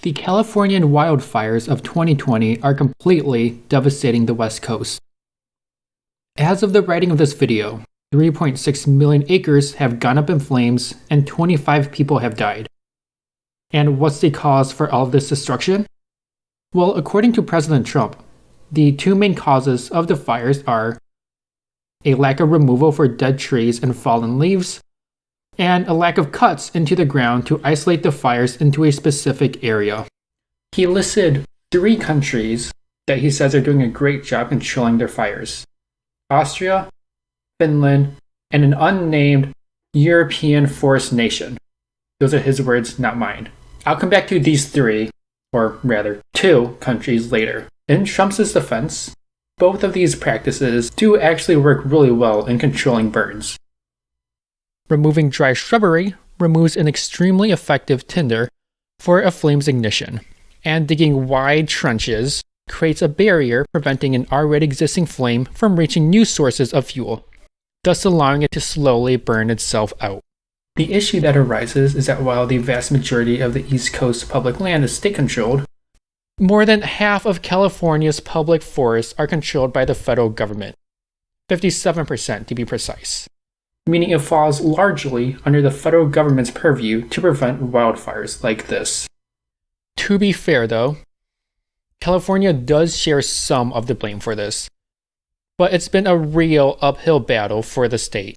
The Californian wildfires of 2020 are completely devastating the West Coast. As of the writing of this video, 3.6 million acres have gone up in flames and 25 people have died. And what's the cause for all of this destruction? Well, according to President Trump, the two main causes of the fires are a lack of removal for dead trees and fallen leaves, and a lack of cuts into the ground to isolate the fires into a specific area. He listed 3 countries that he says are doing a great job controlling their fires: Austria, Finland, and an unnamed European forest nation. Those are his words, not mine. I'll come back to these 3, or rather 2 countries later. In Trump's defense, both of these practices do actually work really well in controlling burns. Removing dry shrubbery removes an extremely effective tinder for a flame's ignition, and digging wide trenches creates a barrier preventing an already existing flame from reaching new sources of fuel, thus allowing it to slowly burn itself out. The issue that arises is that while the vast majority of the East Coast public land is state-controlled, more than half of California's public forests are controlled by the federal government, 57% to be precise, meaning it falls largely under the federal government's purview to prevent wildfires like this. To be fair though, California does share some of the blame for this, but it's been a real uphill battle for the state.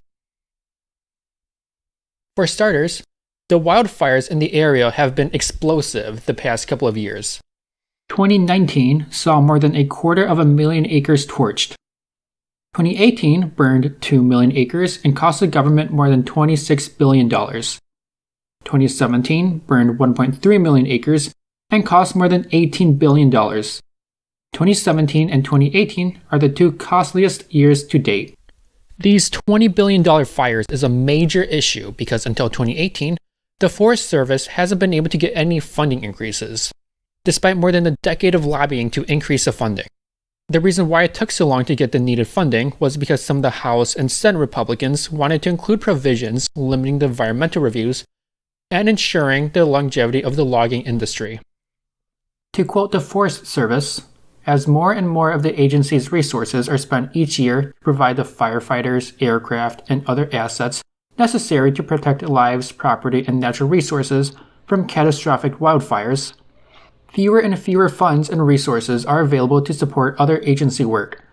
For starters, the wildfires in the area have been explosive the past couple of years. 2019 saw more than 250,000 acres torched. 2018 burned 2 million acres and cost the government more than $26 billion. 2017 burned 1.3 million acres and cost more than $18 billion. 2017 and 2018 are the 2 costliest years to date. These $20 billion fires is a major issue because until 2018, the Forest Service hasn't been able to get any funding increases, despite more than a decade of lobbying to increase the funding. The reason why it took so long to get the needed funding was because some of the House and Senate Republicans wanted to include provisions limiting the environmental reviews and ensuring the longevity of the logging industry. To quote the Forest Service, as more and more of the agency's resources are spent each year to provide the firefighters, aircraft, and other assets necessary to protect lives, property, and natural resources from catastrophic wildfires, fewer and fewer funds and resources are available to support other agency work,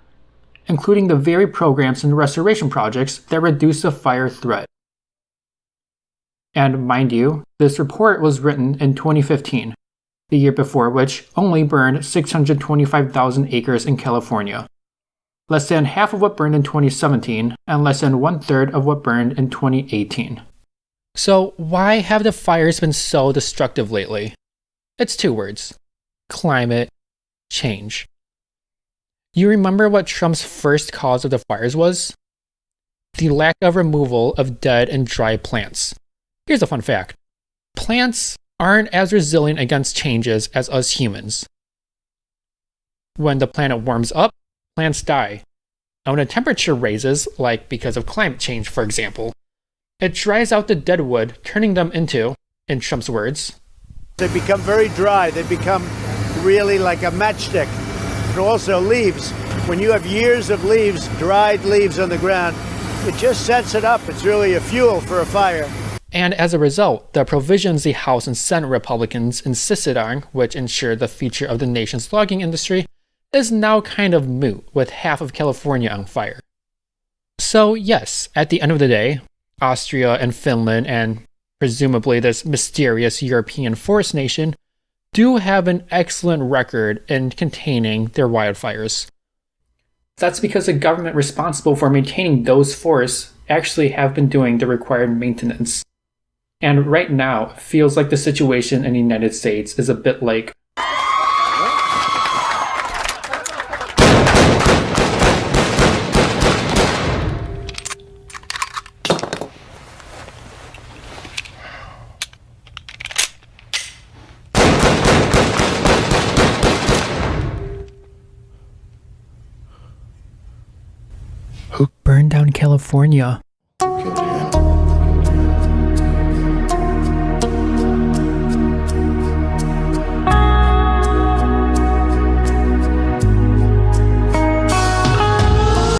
including the very programs and restoration projects that reduce the fire threat. And mind you, this report was written in 2015, the year before which only burned 625,000 acres in California, less than half of what burned in 2017, and less than 1/3 of what burned in 2018. So why have the fires been so destructive lately? It's 2 words: climate change. You remember what Trump's first cause of the fires was? The lack of removal of dead and dry plants. Here's a fun fact. Plants aren't as resilient against changes as us humans. When the planet warms up, plants die. And when the temperature raises, like because of climate change for example, it dries out the dead wood, turning them into, in Trump's words, they become very dry. They become really like a matchstick. And also leaves. When you have years of leaves, dried leaves on the ground, it just sets it up. It's really a fuel for a fire. And as a result, the provisions the House and Senate Republicans insisted on, which ensured the future of the nation's logging industry, is now kind of moot with half of California on fire. So yes, at the end of the day, Austria and Finland and presumably this mysterious European forest nation do have an excellent record in containing their wildfires. That's because the government responsible for maintaining those forests actually have been doing the required maintenance. And right now, it feels like the situation in the United States is a bit like who burned down California?